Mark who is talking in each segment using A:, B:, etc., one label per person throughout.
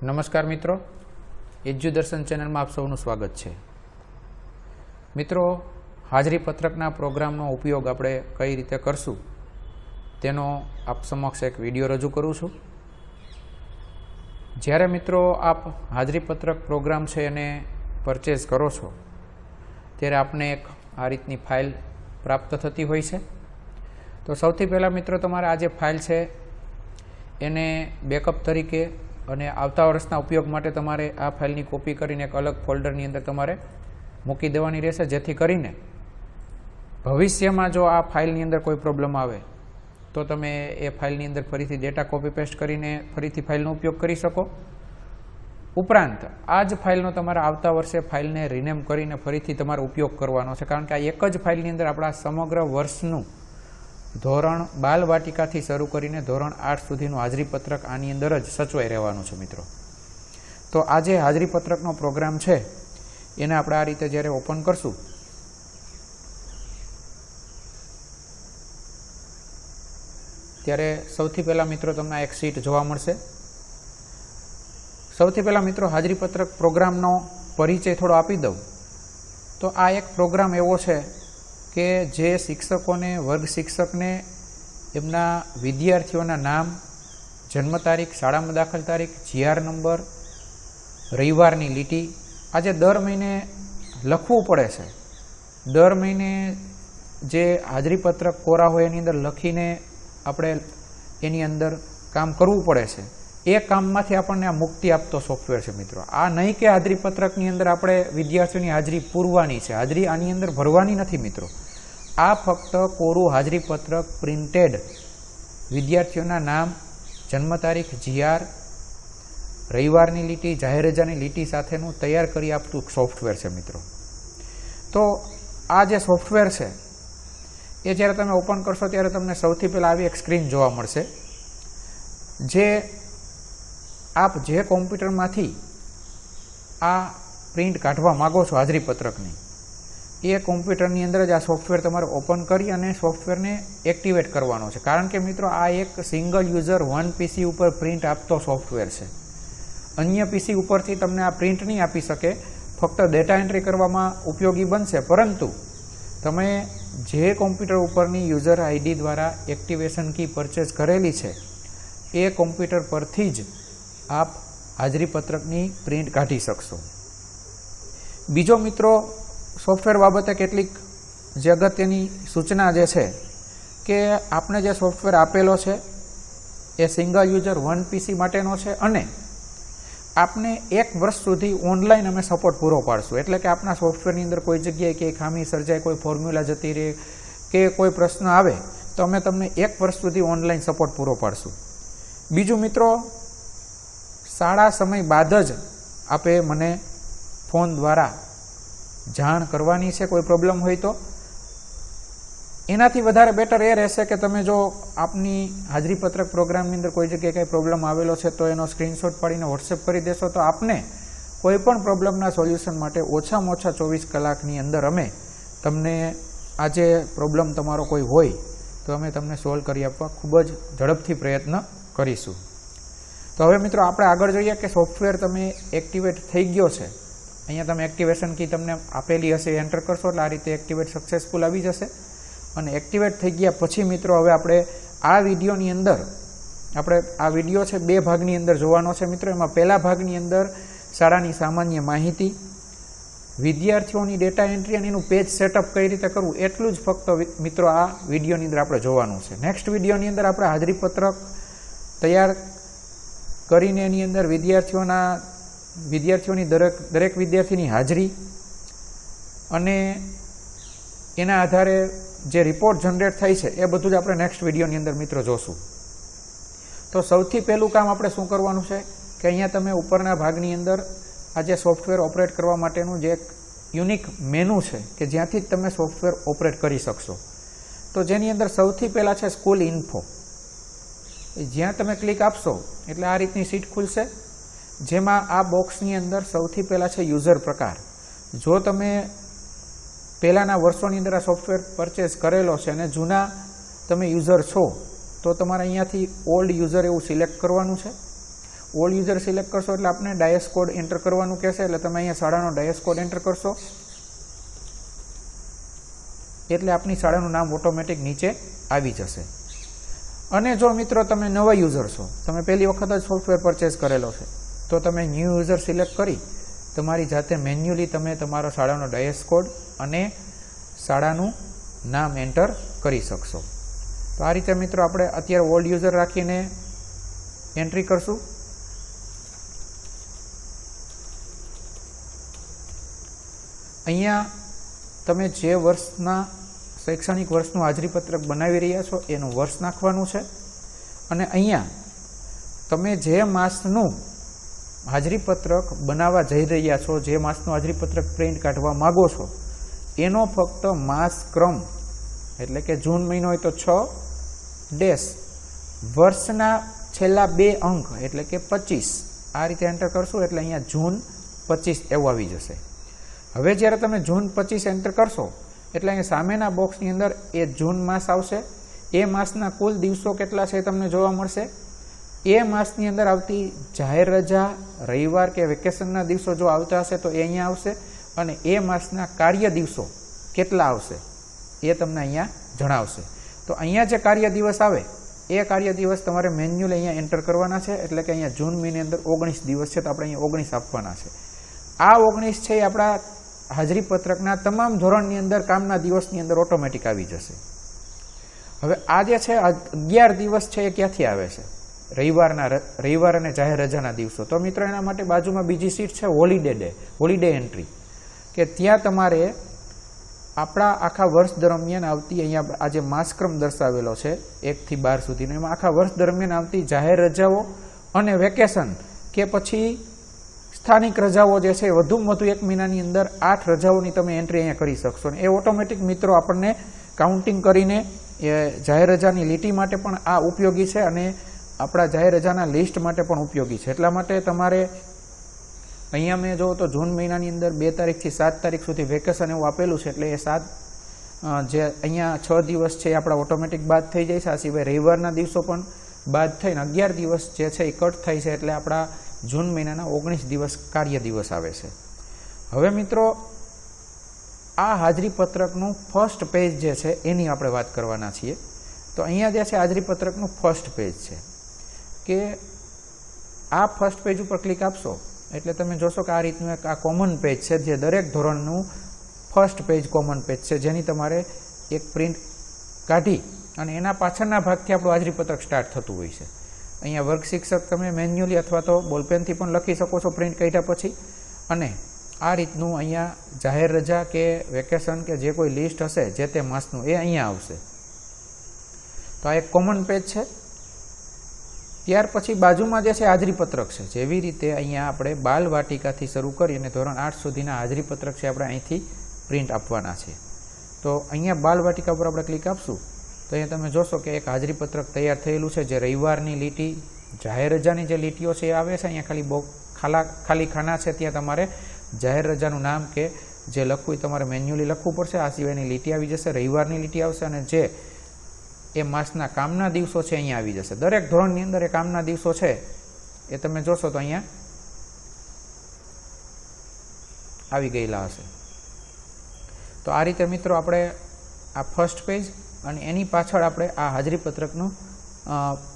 A: નમસ્કાર મિત્રો, એજ્યુદર્શન ચેનલમાં આપ સૌનું સ્વાગત છે। મિત્રો, હાજરી પત્રકના પ્રોગ્રામનો ઉપયોગ આપણે કઈ રીતે કરશું તેનો આપ સમક્ષ એક વિડીયો રજૂ કરું છું। જ્યારે મિત્રો આપ હાજરી પત્રક પ્રોગ્રામ છે એને પરચેઝ કરો છો ત્યારે આપને એક આ રીતની ફાઇલ પ્રાપ્ત થતી હોય છે। તો સૌથી પહેલાં મિત્રો તમારે આ જે ફાઇલ છે એને બેકઅપ તરીકે અને આવતા વર્ષના ઉપયોગ માટે તમારે આ ફાઇલની કોપી કરીને એક અલગ ફોલ્ડરની અંદર તમારે મૂકી દેવાની રહેશે, જેથી કરીને ભવિષ્યમાં જો આ ફાઇલની અંદર કોઈ પ્રોબ્લેમ આવે તો તમે એ ફાઇલની અંદર ફરીથી ડેટા કોપી પેસ્ટ કરીને ફરીથી ફાઇલનો ઉપયોગ કરી શકો। ઉપરાંત આ જ ફાઇલનો તમારે આવતા વર્ષે ફાઇલને રિનેમ કરીને ફરીથી તમારે ઉપયોગ કરવાનો છે, કારણ કે આ એક જ ફાઇલની અંદર આપણા સમગ્ર વર્ષનું ધોરણ બાલવાટિકાથી શરૂ કરીને ધોરણ 8 સુધીનું હાજરી પત્રક આની અંદર જ સચવાઈ રહેવાનું છે મિત્રો। તો આ જે હાજરી પત્રકનો પ્રોગ્રામ છે એને આપણે આ રીતે જ્યારે ઓપન કરશું ત્યારે સૌથી પહેલાં મિત્રો તમને એક શીટ જોવા મળશે। સૌથી પહેલાં મિત્રો હાજરી પત્રક પ્રોગ્રામનો પરિચય થોડો આપી દઉં તો આ એક પ્રોગ્રામ એવો છે કે જે શિક્ષકોને, વર્ગ શિક્ષકને એમના વિદ્યાર્થીઓના નામ, જન્મ તારીખ, શાળામાં દાખલ તારીખ, જીઆર નંબર, રવિવારની લીટી આજે દર મહિને લખવું પડે છે। દર મહિને જે હાજરી પત્રક કોરા હોય એની અંદર લખીને આપણે એની અંદર કામ કરવું પડે છે। એ કામમાંથી આપણને આ મુક્તિ આપતો સોફ્ટવેર છે મિત્રો। આ નહીં કે હાજરી પત્રકની અંદર આપણે વિદ્યાર્થીઓની હાજરી પૂરવાની છે, હાજરી આની અંદર ભરવાની નથી મિત્રો। આ ફક્ત કોરું હાજરી પત્રક પ્રિન્ટેડ વિદ્યાર્થીઓના નામ, જન્મ તારીખ, જીઆર, રવિવારની લીટી, જાહેર રજાની લીટી સાથેનું તૈયાર કરી આપતું સોફ્ટવેર છે મિત્રો। તો આ જે સોફ્ટવેર છે એ જ્યારે તમે ઓપન કરશો ત્યારે તમને સૌથી પહેલાં આવી એક સ્ક્રીન જોવા મળશે, જે આપ જે કોમ્પ્યુટરમાંથી આ પ્રિન્ટ કાઢવા માગો છો હાજરી પત્રકની એ કોમ્પ્યુટરની અંદર જ આ સોફ્ટવેર તમારે ઓપન કરી અને સોફ્ટવેરને એક્ટિવેટ કરવાનો છે, કારણ કે મિત્રો આ એક સિંગલ યુઝર વન પીસી ઉપર પ્રિન્ટ આપતો સોફ્ટવેર છે। અન્ય પીસી ઉપરથી તમને આ પ્રિન્ટ નહીં આપી શકે, ફક્ત ડેટા એન્ટ્રી કરવામાં ઉપયોગી બનશે, પરંતુ તમે જે કોમ્પ્યુટર ઉપરની યુઝર આઈડી દ્વારા એક્ટિવેશન કી પરચેઝ કરેલી છે એ કોમ્પ્યુટર પરથી જ આપ હાજરી પત્રકની પ્રિન્ટ કાઢી શકશો। બીજો મિત્રો સોફ્ટવેર બાબતે કેટલીક જે અગત્યની સૂચના જે છે કે આપણે જે સોફ્ટવેર આપેલો છે એ સિંગલ યુઝર વન પીસી માટેનો છે અને આપને 1 વર્ષ સુધી ઓનલાઈન અમે સપોર્ટ પૂરો પાડશું। એટલે કે આપણા સોફ્ટવેરની અંદર કોઈ જગ્યાએ કે ખામી સર્જાય, કોઈ ફોર્મ્યુલા જતી રહે કે કોઈ પ્રશ્ન આવે તો અમે તમને 1 વર્ષ સુધી ઓનલાઈન સપોર્ટ પૂરો પાડશું। બીજું મિત્રો, શાળા સમય બાદ જ આપે મને ફોન દ્વારા જાણ કરવાની છે કોઈ પ્રોબ્લેમ હોય તો। એનાથી વધારે બેટર એ રહેશે કે તમે જો આપની હાજરી પત્રક પ્રોગ્રામની અંદર કોઈ જગ્યાએ કંઈ પ્રોબ્લેમ આવેલો છે તો એનો સ્ક્રીનશોટ પાડીને વોટ્સએપ કરી દેશો તો આપને કોઈ પણ પ્રોબ્લેમના સોલ્યુશન માટે ઓછામાં ઓછા 24 કલાકની અંદર અમે તમને આ જે પ્રોબ્લેમ તમારો કોઈ હોય તો અમે તમને સોલ્વ કરી આપવા ખૂબ જ ઝડપથી પ્રયત્ન કરીશું। તો હવે મિત્રો આપણે આગળ જોઈએ કે સોફ્ટવેર તમે એક્ટિવેટ થઈ ગયો છે। અહીંયા તમે એક્ટિવેશન કી તમને આપેલી હશે, એન્ટર કરશો એટલે આ રીતે એક્ટિવેટ સક્સેસફુલ આવી જશે। અને એક્ટિવેટ થઈ ગયા પછી મિત્રો હવે આપણે આ વિડીયોની અંદર આ વિડીયો છે 2 ભાગની અંદર જોવાનો છે મિત્રો। એમાં પહેલા ભાગની અંદર શાળાની સામાન્ય માહિતી, વિદ્યાર્થીઓની ડેટા એન્ટ્રી અને એનું પેજ સેટઅપ કઈ રીતે કરવું એટલું જ ફક્ત મિત્રો આ વિડીયોની અંદર આપણે જોવાનું છે। નેક્સ્ટ વિડીયોની અંદર આપણે હાજરી પત્રક તૈયાર કરીને એની અંદર વિદ્યાર્થીઓની દરેક વિદ્યાર્થીની હાજરી અને એના આધારે જે રિપોર્ટ જનરેટ થાય છે એ બધું જ આપણે નેક્સ્ટ વિડીયોની અંદર મિત્રો જોશું। તો સૌથી પહેલું કામ આપણે શું કરવાનું છે કે અહીંયા તમે ઉપરના ભાગની અંદર આ જે સોફ્ટવેર ઓપરેટ કરવા માટેનું જે એક યુનિક મેનુ છે કે જ્યાંથી જ તમે સોફ્ટવેર ઓપરેટ કરી શકશો। તો જેની અંદર સૌથી પહેલાં છે સ્કૂલ ઇન્ફો। જ્યાં તમે ક્લિક આપશો એટલે આ રીતની સીટ ખુલશે, જેમાં આ બોક્સની અંદર સૌથી પહેલાં છે યુઝર પ્રકાર। જો તમે પહેલાંના વર્ષોની અંદર આ સોફ્ટવેર પરચેઝ કરેલો છે અને જૂના તમે યુઝર છો તો તમારે અહીંયાથી ઓલ્ડ યુઝર એવું સિલેક્ટ કરવાનું છે। ઓલ યુઝર સિલેક્ટ કરશો એટલે આપણે ડાયસ કોડ એન્ટર કરવાનું કહેશે, એટલે તમે અહીંયા શાળાનો ડાયસ કોડ એન્ટર કરશો એટલે આપણી શાળાનું નામ ઓટોમેટિક નીચે આવી જશે. અને જો મિત્રો તમે નવા યુઝર છો, તમે પહેલી વખત જ સોફ્ટવેર પરચેસ કરેલો છે, તો તમે ન્યૂ યુઝર સિલેક્ટ કરી તમારી જાતે મેન્યુઅલી તમે તમારો શાળાનો ડાયસ કોડ અને શાળાનું નામ એન્ટર કરી શકશો. તો આ રીતે મિત્રો આપણે અત્યારે ઓલ્ડ યુઝર રાખીને એન્ટ્રી કરશું. અહીંયા તમે જે વર્ષના શૈક્ષણિક વર્ષનું હાજરીપત્રક બનાવી રહ્યા છો એનું વર્ષ નાખવાનું છે, અને અહીંયા તમે જે માસનું હાજરીપત્રક બનાવવા જઈ રહ્યા છો, જે માસનું હાજરીપત્રક પ્રિન્ટ કાઢવા માગો છો એનો ફક્ત માસ ક્રમ, એટલે કે જૂન મહિનો હોય તો 6 ડેશ, વર્ષના છેલ્લા 2 અંક એટલે કે 25, આ રીતે એન્ટર કરશો એટલે અહીંયા જૂન 25 એવું આવી જશે. હવે જ્યારે તમે જૂન 25 એન્ટર કરશો એટલે અહીંયા સામેના બોક્સની અંદર એ જૂન માસ આવશે. એ માસના કુલ દિવસો કેટલા છે તમને જોવા મળશે. એ માસની અંદર આવતી જાહેર રજા, રવિવાર કે વેકેશનના દિવસો જો આવતા હશે તો એ અહીંયા આવશે, અને એ માસના કાર્ય દિવસો કેટલા આવશે એ તમને અહીંયા જણાવશે. તો અહીંયા જે કાર્ય દિવસ આવે એ કાર્ય દિવસ તમારે મેન્યુઅલી અહીંયા એન્ટર કરવાના છે, એટલે કે અહીંયા જૂન મહિની અંદર 19 દિવસ છે તો આપણે અહીંયા 19 આપવાના છે. આ 19 છે એ આપણા હાજરીપત્રકના તમામ ધોરણની અંદર કામના દિવસની અંદર ઓટોમેટિક આવી જશે. હવે આ જે છે 11 દિવસ છે એ ક્યાંથી આવે છે? રવિવાર અને જાહેર રજાના દિવસો. તો મિત્રો એના માટે બાજુમાં બીજી સીટ છે હોલિડે એન્ટ્રી, કે ત્યાં તમારે આપણા આખા વર્ષ દરમિયાન આવતી, અહીંયા આજે માસક્રમ દર્શાવેલો છે 1 થી 12 સુધીનો, એમાં આખા વર્ષ દરમિયાન આવતી જાહેર રજાઓ અને વેકેશન કે પછી સ્થાનિક રજાઓ જે છે વધુમાં વધુ 1 મહિનાની અંદર 8 રજાઓની તમે એન્ટ્રી અહીંયા કરી શકશો. અને એ ઓટોમેટિક મિત્રો આપણને કાઉન્ટિંગ કરીને એ જાહેર રજાની લીટી માટે પણ આ ઉપયોગી છે, અને આપણા જાહેર રજાના લિસ્ટ માટે પણ ઉપયોગી છે. એટલા માટે તમારે અહીંયા મેં જોઉં તો જૂન મહિનાની અંદર 2 તારીખથી 7 તારીખ સુધી વેકેશન એવું આપેલું છે, એટલે એ 7 જે અહીંયા 6 દિવસ છે એ આપણા ઓટોમેટિક બાદ થઈ જાય છે. આ સિવાય રવિવારના દિવસો પણ બાદ થઈને 11 દિવસ જે છે એ કટ થાય છે, એટલે આપણા જૂન મહિનાના 19 દિવસ કાર્ય દિવસ આવે છે. હવે મિત્રો આ હાજરીપત્રકનું ફર્સ્ટ પેજ જે છે એની આપણે વાત કરવાના છીએ. તો અહીંયા જે છે હાજરીપત્રકનું ફર્સ્ટ પેજ છે, કે આ ફર્સ્ટ પેજ ઉપર ક્લિક આપશો એટલે તમે જોશો કે આ રીતનું એક આ કોમન પેજ છે, જે દરેક ધોરણનું ફર્સ્ટ પેજ કોમન પેજ છે, જેની તમારે એક પ્રિન્ટ કાઢી અને એના પાછળના ભાગથી આપણું હાજરીપત્રક સ્ટાર્ટ થતું હોય છે. અહીંયા વર્ગ શિક્ષક તમે મેન્યુઅલી અથવા તો બોલપેનથી પણ લખી શકો છો પ્રિન્ટ કાઢ્યા પછી, અને આ રીતનું અહીંયા જાહેર રજા કે વેકેશન કે જે કોઈ લિસ્ટ હશે જે તે માસનું એ અહીંયા આવશે. તો આ એક કોમન પેજ છે. ત્યાર પછી બાજુમાં જે છે હાજરીપત્રક છે, જેવી રીતે અહીંયા આપણે બાલવાટિકાથી શરૂ કરી અને ધોરણ 8 સુધીના હાજરીપત્રક છે આપણે અહીંથી પ્રિન્ટ આપવાના છે. તો અહીંયા બાલવાટિકા પર આપણે ક્લિક આપશું તો અહીંયા તમે જોશો કે એક હાજરીપત્રક તૈયાર થયેલું છે, જે રવિવારની લીટી, જાહેર રજાની જે લીટીઓ છે એ આવે છે. અહીંયા ખાલી ખાના છે, ત્યાં તમારે જાહેર રજાનું નામ કે જે લખવું એ તમારે મેન્યુઅલી લખવું પડશે. આ સિવાયની લીટી આવી જશે, રવિવારની લીટી આવશે, અને જે એ માસના કામના દિવસો છે અહીંયા આવી જશે. દરેક ધોરણની અંદર એ કામના દિવસો છે એ તમે જોશો તો અહીંયા આવી ગયેલા હશે. તો આ રીતે મિત્રો આપણે આ ફર્સ્ટ પેજ અને એની પાછળ આપણે આ હાજરીપત્રકનું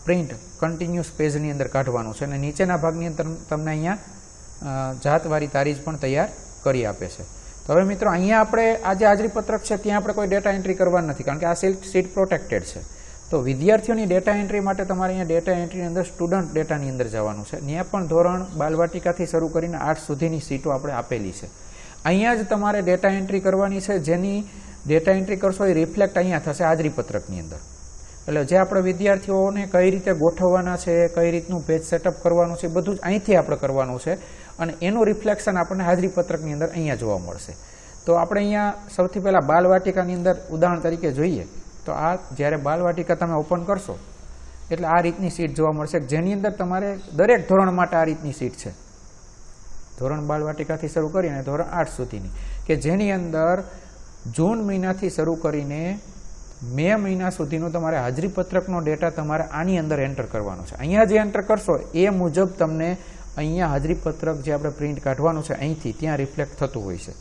A: પ્રિન્ટ કન્ટિન્યુઅસ પેજની અંદર કાઢવાનું છે, અને નીચેના ભાગની અંદર તમને અહીંયા જાતવારી તારીખ પણ તૈયાર કરી આપે છે. તો હવે મિત્રો અહીંયા આપણે આ જે હાજરીપત્રક છે ત્યાં આપણે કોઈ ડેટા એન્ટ્રી કરવાની નથી, કારણ કે આ સીટ પ્રોટેક્ટેડ છે. તો વિદ્યાર્થીઓની ડેટા એન્ટ્રી માટે તમારે અહીંયા ડેટા એન્ટ્રીની અંદર સ્ટુડન્ટ ડેટાની અંદર જવાનું છે. ત્યાં પણ ધોરણ બાલવાટિકાથી શરૂ કરીને 8 સુધીની સીટો આપણે આપેલી છે. અહીંયા જ તમારે ડેટા એન્ટ્રી કરવાની છે, જેની ડેટા એન્ટ્રી કરશો એ રિફ્લેક્ટ અહીંયા થશે હાજરીપત્રકની અંદર. એટલે જે આપણે વિદ્યાર્થીઓને કઈ રીતે ગોઠવવાના છે, કઈ રીતનું પેજ સેટઅપ કરવાનું છે, બધું જ અહીંથી આપણે કરવાનું છે, અને એનું રિફ્લેક્શન આપણને હાજરીપત્રકની અંદર અહીંયા જોવા મળશે. તો આપણે અહીંયા સૌથી પહેલાં બાલવાટિકાની અંદર ઉદાહરણ તરીકે જોઈએ તો આ જ્યારે બાલવાટિકા તમે ઓપન કરશો એટલે આ રીતની સીટ જોવા મળશે, જેની અંદર તમારે દરેક ધોરણ માટે આ રીતની સીટ છે. ધોરણ બાલવાટિકાથી શરૂ કરીને ધોરણ 8 સુધીની, કે જેની અંદર જૂન મહિનાથી શરૂ કરીને મે મહિના સુધીનો તમારે હાજરીપત્રકનો ડેટા તમારે આની અંદર એન્ટર કરવાનો છે. અહીંયા જે એન્ટર કરશો એ મુજબ તમને અહીંયા હાજરીપત્રક જે આપણે પ્રિન્ટ કાઢવાનું છે અહીંથી ત્યાં રિફ્લેક્ટ થતું હોય છે.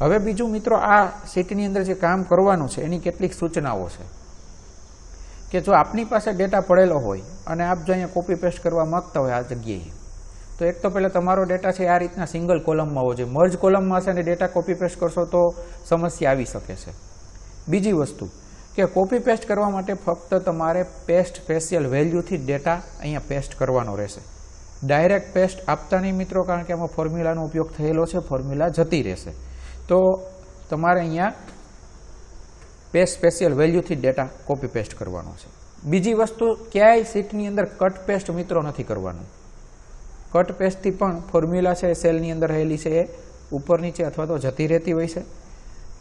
A: હવે બીજું મિત્રો, આ શીટની અંદર જે કામ કરવાનું છે એની કેટલીક સૂચનાઓ છે કે જો આપની પાસે ડેટા પડેલો હોય અને આપ જો અહીંયા કોપી પેસ્ટ કરવા માંગતા હોય આ જગ્યાએ, તો એક તો પહેલાં તમારો ડેટા છે આ રીતના સિંગલ કોલમમાં હોવો જોઈએ. મર્જ કોલમમાં હશે અને ડેટા કોપી પેસ્ટ કરશો તો સમસ્યા આવી શકે છે. બીજી વસ્તુ કે કોપી પેસ્ટ કરવા માટે ફક્ત તમારે પેસ્ટ સ્પેશિયલ વેલ્યુથી ડેટા અહીંયા પેસ્ટ કરવાનો રહેશે. ડાયરેક્ટ પેસ્ટ આપતા નહીં મિત્રો, કારણ કે આમાં ફોર્મ્યુલાનો ઉપયોગ થયેલો છે, ફોર્મ્યુલા જતી રહેશે. તો તમારે અહીંયા પેસ્ટ સ્પેશિયલ વેલ્યુથી ડેટા કોપી પેસ્ટ કરવાનો છે. બીજી વસ્તુ, ક્યાંય શીટની અંદર કટ પેસ્ટ મિત્રો નથી કરવાનું. કટ પેસ્ટથી પણ ફોર્મ્યુલા છે સેલની અંદર રહેલી છે એ ઉપર નીચે અથવા તો જતી રહેતી હોય છે.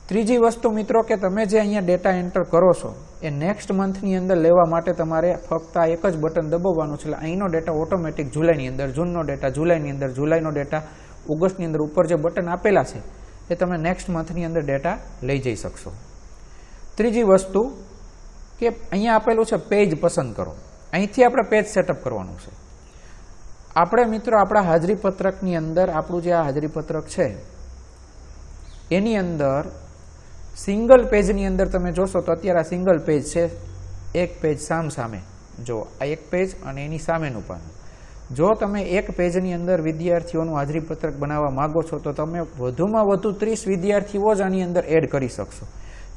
A: ત્રીજી વસ્તુ મિત્રો કે તમે જે અહીંયા ડેટા એન્ટર કરો છો એ નેક્સ્ટ મંથની અંદર લેવા માટે તમારે ફક્ત આ એક જ બટન દબાવવાનું છે. એટલે અહીંનો ડેટા ઓટોમેટિક જુલાઈની અંદર, જૂનનો ડેટા જુલાઈની અંદર, જુલાઈનો ડેટા ઓગસ્ટની અંદર ઉપર જે બટન આપેલા છે એ તમે નેક્સ્ટ મંથની અંદર ડેટા લઈ જઈ શકશો. ત્રીજી વસ્તુ કે અહીંયા આપેલું છે પેજ પસંદ કરો. અહીંથી આપણે પેજ સેટઅપ કરવાનું છે. આપણે મિત્રો આપણા હાજરીપત્રકની અંદર આપણું જે આ હાજરીપત્રક છે એની અંદર સિંગલ પેજની અંદર તમે જોશો તો અત્યારે આ સિંગલ પેજ છે. એક પેજ સામે જો આ એક પેજ અને એની સામેનું પાનું. જો તમે એક પેજની અંદર વિદ્યાર્થીઓનું હાજરીપત્રક બનાવવા માંગો છો તો તમે વધુમાં વધુ 30 વિદ્યાર્થીઓ જ આની અંદર એડ કરી શકશો.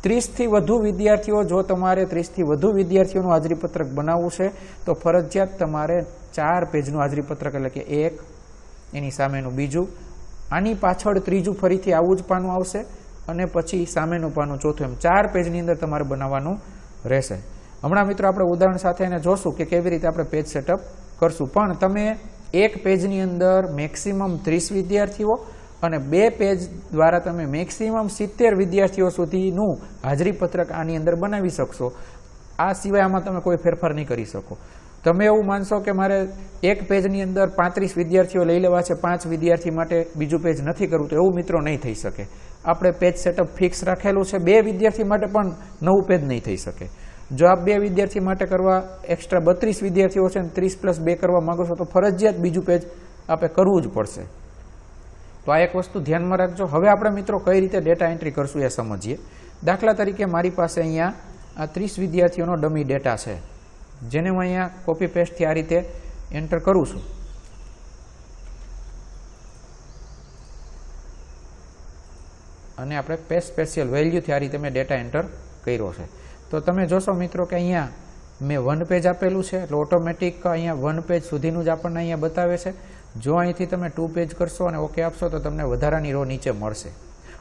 A: 30થી વધુ વિદ્યાર્થીઓ, જો તમારે 30થી વધુ વિદ્યાર્થીઓનું હાજરીપત્રક બનાવવું છે તો ફરજિયાત તમારે 4 પેજનું હાજરીપત્રક, એટલે કે એક, એની સામેનું બીજું, આની પાછળ ત્રીજું ફરીથી આવું જ પાનું આવશે અને પછી સામેનું પાનું ચોથું, એમ 4 પેજની અંદર તમારે બનાવવાનું રહેશે. હમણાં મિત્રો આપણે ઉદાહરણ સાથે એને જોશું કે કેવી રીતે આપણે પેજ સેટઅપ કરશું. પણ તમે એક પેજની અંદર મેક્સિમમ 30 વિદ્યાર્થીઓ અને 2 પેજ દ્વારા તમે મેક્સિમમ 70 વિદ્યાર્થીઓ સુધીનું હાજરીપત્રક આની અંદર બનાવી શકશો. આ સિવાય આમાં તમે કોઈ ફેરફાર નહીં કરી શકો. તમે એવું માનશો કે મારે એક પેજની અંદર 35 વિદ્યાર્થીઓ લઈ લેવા છે, 5 વિદ્યાર્થી માટે બીજું પેજ નથી કરવું, તો એવું મિત્રો નહીં થઈ શકે. આપણે પેજ સેટઅપ ફિક્સ રાખેલું છે. 2 વિદ્યાર્થી માટે પણ નવું પેજ નહીં થઈ શકે. જો આપ 2 વિદ્યાર્થી માટે કરવા એક્સ્ટ્રા 32 વિદ્યાર્થીઓ છે અને 30+2 કરવા માંગો છો તો ફરજિયાત બીજું પેજ આપણે કરવું જ પડશે. તો આ એક વસ્તુ ધ્યાનમાં રાખજો. હવે આપણે મિત્રો કઈ રીતે ડેટા એન્ટ્રી કરશું એ સમજીએ. દાખલા તરીકે મારી પાસે અહીંયા આ 30 વિદ્યાર્થીઓનો ડમી ડેટા છે, જેને હું અહીંયા કોપી પેસ્ટથી આ રીતે એન્ટર કરું છું. અને આપણે પેસ્ટ સ્પેશિયલ વેલ્યુથી આ રીતે મેં ડેટા એન્ટર કર્યો છે. તો તમે જોશો મિત્રો કે અહીંયા મેં 1 પેજ આપેલું છે, એટલે ઓટોમેટિક અહીંયા 1 પેજ સુધીનું જ આપણને અહીંયા બતાવે છે. જો અહીંથી તમે 2 પેજ કરશો અને ઓકે આપશો તો તમને વધારાની રો નીચે મળશે.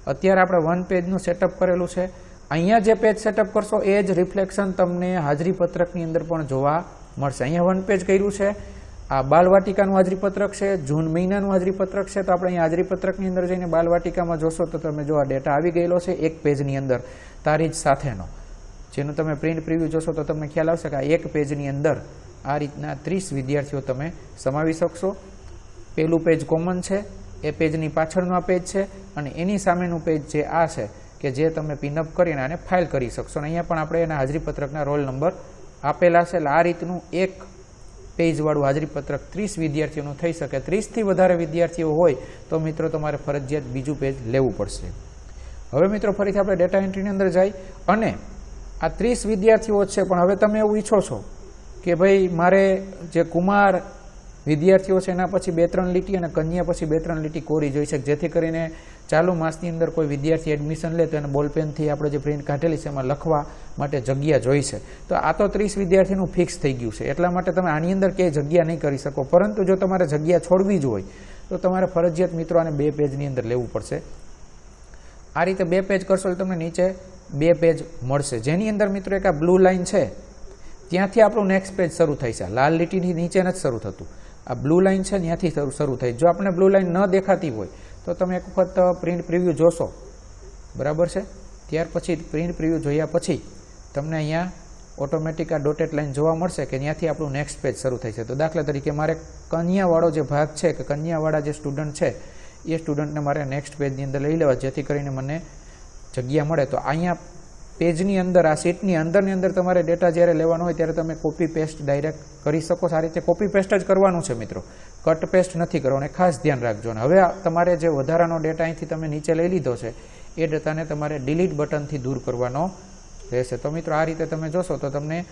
A: અત્યારે આપણે 1 પેજનું સેટઅપ કરેલું છે. અહીંયા જે પેજ સેટઅપ કરશો એ જ રિફ્લેક્શન તમને હાજરીપત્રકની અંદર પણ જોવા મળશે. અહીંયા 1 પેજ કર્યું છે. આ બાલવાટિકાનું હાજરીપત્રક છે, જૂન મહિનાનું હાજરીપત્રક છે. તો આપણે અહીંયા હાજરીપત્રકની અંદર જઈને બાલવાટિકામાં જોશો તો તમે જો આ ડેટા આવી ગયેલો છે એક પેજની અંદર તારીખ સાથેનો, જેનું તમે પ્રિન્ટ પ્રિવ્યુ જોશો તો તમને ખ્યાલ આવશે કે આ એક પેજની અંદર આ રીતના 30 વિદ્યાર્થીઓ તમે સમાવી શકશો. પહેલું પેજ કોમન છે, એ પેજની પાછળનું આ પેજ છે અને એની સામેનું પેજ જે આ છે કે જે તમે પિનઅપ કરીને આને ફાઇલ કરી શકશો. અને અહીંયા પણ આપણે એના હાજરીપત્રકના રોલ નંબર આપેલા છે. એટલે આ રીતનું એક પેજવાળું હાજરીપત્રક 30 વિદ્યાર્થીઓનું થઈ શકે. 30થી વધારે વિદ્યાર્થીઓ હોય તો મિત્રો તમારે ફરજિયાત બીજું પેજ લેવું પડશે. હવે મિત્રો ફરીથી આપણે ડેટા એન્ટ્રીની અંદર જઈ અને આ 30 વિદ્યાર્થીઓ છે, પણ હવે તમે એવું ઈચ્છો છો કે ભાઈ મારે જે કુમાર વિદ્યાર્થીઓ છે એના પછી 2-3 લીટી અને કન્યા પછી 2-3 લીટી કોરી જોઈ છે, જેથી કરીને ચાલુ માસની અંદર કોઈ વિદ્યાર્થી એડમિશન લે તો એને બોલપેનથી આપણે જે પ્રિન્ટ કાઢેલી છે એમાં લખવા માટે જગ્યા જોઈ છે. તો આ તો 30 વિદ્યાર્થીનું ફિક્સ થઈ ગયું છે, એટલા માટે તમે આની અંદર ક્યાંય જગ્યા નહીં કરી શકો. પરંતુ જો તમારે જગ્યા છોડવી જ હોય તો તમારે ફરજિયાત મિત્રો આને 2 પેજની અંદર લેવું પડશે. આ રીતે 2 પેજ કરશો એટલે તમને નીચે 2 પેજ મળશે, જેની અંદર મિત્રો એક આ બ્લુ લાઇન છે ત્યાંથી આપણું નેક્સ્ટ પેજ શરૂ થાય છે. લાલ લીટીથી નીચે નથી શરૂ થતું, આ બ્લુ લાઇન છે ત્યાંથી શરૂ થાય. જો આપણે બ્લુ લાઇન ન દેખાતી હોય તો તમે એક વખત પ્રિન્ટ પ્રિવ્યુ જોશો, બરાબર છે. ત્યાર પછી પ્રિન્ટ પ્રિવ્યુ જોયા પછી તમને અહીંયા ઓટોમેટિક આ ડોટેડ લાઇન જોવા મળશે કે ત્યાંથી આપણું નેક્સ્ટ પેજ શરૂ થાય છે. તો દાખલા તરીકે મારે કન્યાવાળો જે ભાગ છે કે કન્યાવાળા જે સ્ટુડન્ટ છે એ સ્ટુડન્ટને મારે નેક્સ્ટ પેજની અંદર લઈ લેવા, જેથી કરીને મને જગ્યા મળે. તો અહીંયા પેજની અંદર, આ શીટની અંદરની અંદર તમારે ડેટા જ્યારે લેવાનો હોય ત્યારે તમે કોપી પેસ્ટ ડાયરેક્ટ કરી શકો. આ રીતે કોપી પેસ્ટ જ કરવાનું છે મિત્રો, કટ પેસ્ટ નથી કરવાનું, ખાસ ધ્યાન રાખજો. ને હવે તમારે જે વધારાનો ડેટા અહીંથી તમે નીચે લઈ લીધો છે એ ડેટાને તમારે ડિલીટ બટનથી દૂર કરવાનો રહેશે. તો મિત્રો આ રીતે તમે જોશો તો તમને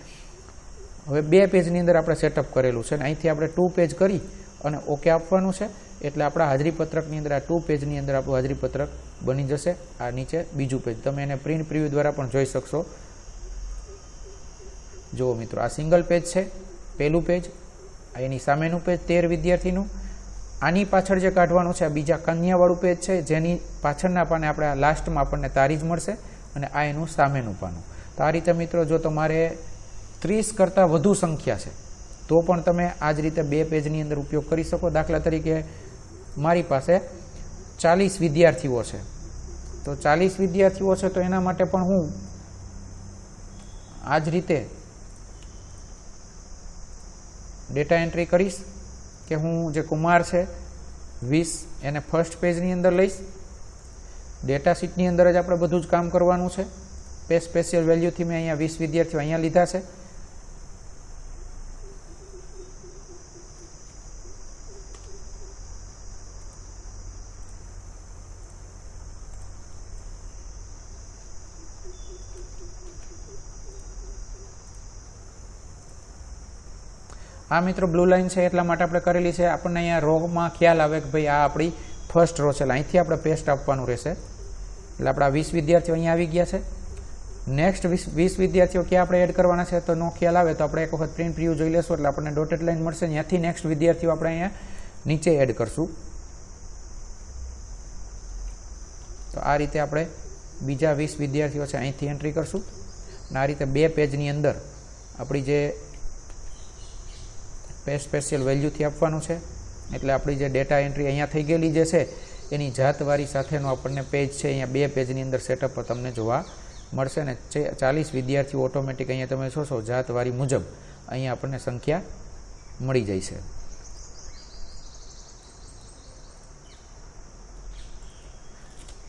A: હવે 2 પેજની અંદર આપણે સેટઅપ કરેલું છે, અને અહીંથી આપણે 2 પેજ કરી અને ઓકે આપવાનું છે. એટલે આપણા હાજરીપત્રકની અંદર આ 2 પેજની અંદર આપણું હાજરીપત્રક બની જશે. આ નીચે બીજું પેજ, તમે એને પ્રિન્ટ પ્રિવ્યુ દ્વારા પણ જોઈ શકશો. જુઓ મિત્રો, આ સિંગલ પેજ છે, પહેલું પેજ, એની સામેનું પેજ 13 વિદ્યાર્થીનું. આની પાછળ જે કાઢવાનું છે આ બીજા કન્યાવાળું પેજ છે, જેની પાછળના પાને આપણે આ લાસ્ટમાં આપણને તારીખ મળશે, અને આ એનું સામેનું પાનું. તો આ રીતે મિત્રો જો તમારે 30 કરતાં વધુ સંખ્યા છે તો પણ તમે આ જ રીતે 2 પેજની અંદર ઉપયોગ કરી શકો. દાખલા તરીકે મારી પાસે 40 વિદ્યાર્થીઓ છે, તો 40 વિદ્યાર્થીઓ છે તો એના માટે પણ હું આ જ રીતે ડેટા એન્ટ્રી કરીશ કે હું જે કુમાર છે 20 એને ફર્સ્ટ પેજની અંદર લઈશ. ડેટા શીટની અંદર જ આપણે બધું જ કામ કરવાનું છે. સ્પેશિયલ વેલ્યુથી મેં અહીંયા 20 વિદ્યાર્થીઓ અહીંયા લીધા છે. આ મિત્રો બ્લુ લાઇન છે એટલા માટે આપણે કરેલી છે. આપણને અહીંયા રોમાં ખ્યાલ આવે કે ભાઈ આ આપણી ફર્સ્ટ રો છે, એટલે અહીંથી આપણે પેસ્ટ આપવાનું રહેશે. એટલે આપણા 20 વિદ્યાર્થીઓ અહીંયા આવી ગયા છે. નેક્સ્ટ 20 વિદ્યાર્થીઓ ક્યાં આપણે એડ કરવાના છે તો નો ખ્યાલ આવે તો આપણે એક વખત પ્રિન્ટ પ્રિવ્યુ જોઈ લેશું, એટલે આપણને ડોટેડ લાઇન મળશે. ત્યાંથી નેક્સ્ટ વિદ્યાર્થીઓ આપણે અહીંયા નીચે એડ કરશું. તો આ રીતે આપણે બીજા 20 વિદ્યાર્થીઓ છે અહીંથી એન્ટ્રી કરશું. અને આ રીતે 2 પેજની અંદર આપણી જે સ્પેશિયલ વેલ્યુથી આપવાનું છે. એટલે આપણી જે ડેટા એન્ટ્રી અહીંયા થઈ ગયેલી જે છે એની જાતવારી સાથેનો આપણને પેજ છે અહીંયા 2 પેજની અંદર સેટઅપ તમને જોવા મળશે. ને 40 વિદ્યાર્થીઓ ઓટોમેટિક અહીંયા તમે જોશો જાતવારી મુજબ અહીંયા આપણને સંખ્યા મળી જાય છે.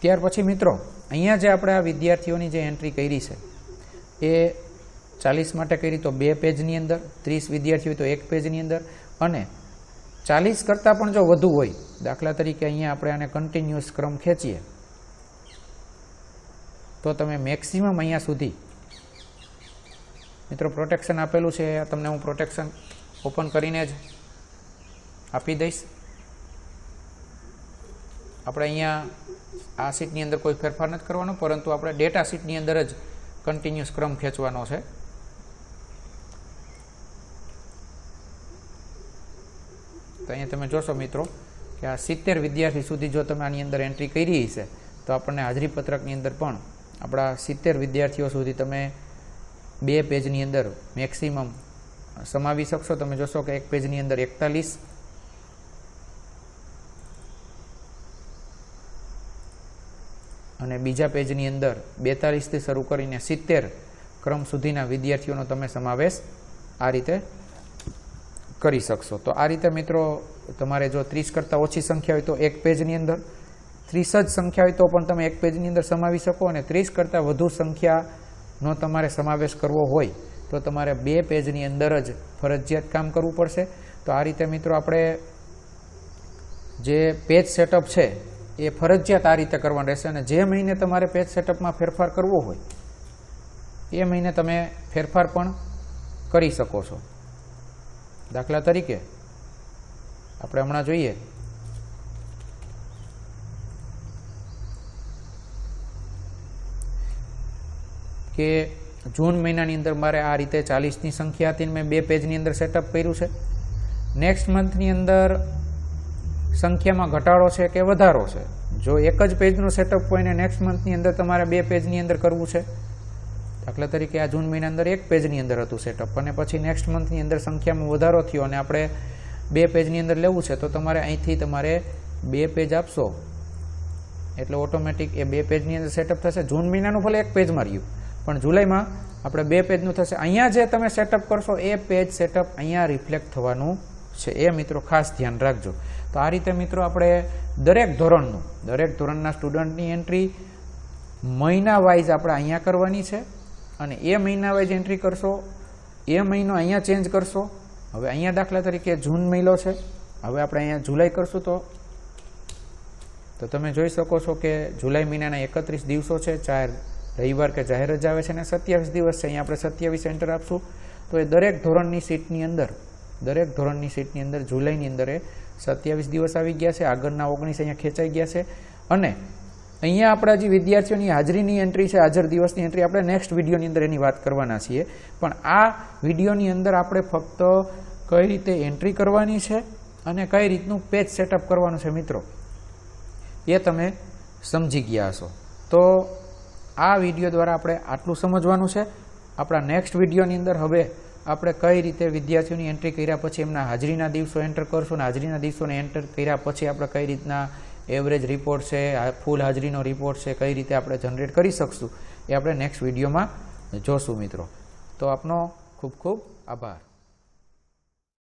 A: ત્યાર પછી મિત્રો અહીંયા જે આપણે આ વિદ્યાર્થીઓની જે એન્ટ્રી કરી છે એ 40 માટે કરી તો 2 પેજની અંદર, 30 વિદ્યાર્થીઓ તો 1 પેજની અંદર, અને 40 કરતાં પણ જો વધુ હોય, દાખલા તરીકે અહીંયા આપણે આને કન્ટિન્યુઅસ ક્રમ ખેંચીએ તો તમે મેક્સિમમ અહીંયા સુધી મિત્રો પ્રોટેક્શન આપેલું છે. તમને હું પ્રોટેક્શન ઓપન કરીને જ આપી દઈશ. આપણે અહીંયા આ શીટની અંદર કોઈ ફેરફાર નથી કરવાનો, પરંતુ આપણે ડેટા શીટની અંદર જ કન્ટિન્યુઅસ ક્રમ ખેંચવાનો છે. તો અહીંયા તમે જોશો મિત્રો કે આ 70 વિદ્યાર્થી સુધી જો તમે આની અંદર એન્ટ્રી કરી છે તો આપણને હાજરીપત્રકની અંદર પણ આપણા 70 વિદ્યાર્થીઓ સુધી તમે 2 પેજની અંદર મેક્સિમમ સમાવી શકશો. તમે જોશો કે 1 પેજની અંદર 41 અને બીજા પેજની અંદર 42થી શરૂ કરીને 70 ક્રમ સુધીના વિદ્યાર્થીઓનો તમે સમાવેશ આ રીતે કરી શકશો. તો આ રીતે મિત્રો તમારે જો 30 કરતાં ઓછી સંખ્યા હોય તો 1 પેજની અંદર, 30 જ સંખ્યા હોય તો પણ તમે 1 પેજની અંદર સમાવી શકો, અને 30 કરતાં વધુ સંખ્યાનો તમારે સમાવેશ કરવો હોય તો તમારે 2 પેજની અંદર જ ફરજિયાત કામ કરવું પડશે. તો આ રીતે મિત્રો આપણે જે પેજ સેટઅપ છે એ ફરજિયાત આ રીતે કરવાનું રહેશે. અને જે મહિને તમારે પેજ સેટઅપમાં ફેરફાર કરવો હોય એ મહિને તમે ફેરફાર પણ કરી શકો છો. દાખલા તરીકે આપણે હમણાં જોઈએ કે જૂન મહિનાની અંદર મારે આ રીતે 40ની સંખ્યા હતી, મેં 2 પેજની અંદર સેટઅપ કર્યું છે. નેક્સ્ટ મંથની અંદર સંખ્યામાં ઘટાડો છે કે વધારો છે, જો એક જ પેજનું સેટઅપ હોય ને નેક્સ્ટ મંથની અંદર તમારે 2 પેજની અંદર કરવું છે. દાખલા તરીકે આ જૂન મહિના અંદર 1 પેજની અંદર હતું સેટઅપ, અને પછી નેક્સ્ટ મંથની અંદર સંખ્યામાં વધારો થયો અને આપણે 2 પેજની અંદર લેવું છે તો તમારે અહીંથી તમારે 2 પેજ આપશો એટલે ઓટોમેટિક એ 2 પેજની અંદર સેટઅપ થશે. જૂન મહિનાનું ભલે 1 પેજમાં રહ્યું પણ જુલાઈમાં આપણે 2 પેજનું થશે. અહીંયા જે તમે સેટઅપ કરશો એ પેજ સેટઅપ અહીંયા રિફ્લેક્ટ થવાનું છે. એ મિત્રો ખાસ ધ્યાન રાખજો. તો આ રીતે મિત્રો આપણે દરેક ધોરણના સ્ટુડન્ટની એન્ટ્રી મહિના વાઇઝ આપણે અહીંયા કરવાની છે અને એ મહિના વાઇઝ એન્ટ્રી કરશો, એ મહિનો અહીંયા ચેન્જ કરશો. હવે અહીંયા દાખલા તરીકે જૂન મહિનો છે, હવે આપણે અહીંયા જુલાઈ કરશું તો તમે જોઈ શકો છો કે જુલાઈ મહિનાના 31 દિવસો છે, 4 રવિવાર કે જાહેર રજા આવે છે અને 27 દિવસ છે. અહીંયા આપણે 27 એન્ટર આપશું તો એ દરેક ધોરણની સીટની અંદર જુલાઈની અંદર એ 27 દિવસ આવી ગયા છે. આગળના 19 અહીંયા ખેંચાઈ ગયા છે. અને અહીંયા આપણા જે વિદ્યાર્થીઓની હાજરીની એન્ટ્રી છે, હાજર દિવસની એન્ટ્રી, આપણે નેક્સ્ટ વિડીયોની અંદર એની વાત કરવાના છીએ. પણ આ વિડીયોની અંદર આપણે ફક્ત કઈ રીતે એન્ટ્રી કરવાની છે અને કઈ રીતનું પેજ સેટઅપ કરવાનું છે મિત્રો, એ તમે સમજી ગયા હશો. તો આ વિડીયો દ્વારા આપણે આટલું સમજવાનું છે. આપણા નેક્સ્ટ વિડીયોની અંદર હવે આપણે કઈ રીતે વિદ્યાર્થીઓની એન્ટ્રી કર્યા પછી એમના હાજરીના દિવસો એન્ટર કરશું અને હાજરીના દિવસોને એન્ટર કર્યા પછી આપણે કઈ રીતના એવરેજ રિપોર્ટ છે, ફૂલ હાજરીનો રિપોર્ટ છે, કઈ રીતે આપણે જનરેટ કરી શકશું એ આપણે નેક્સ્ટ વિડીયોમાં જોશું મિત્રો. તો આપનો ખૂબ ખૂબ આભાર.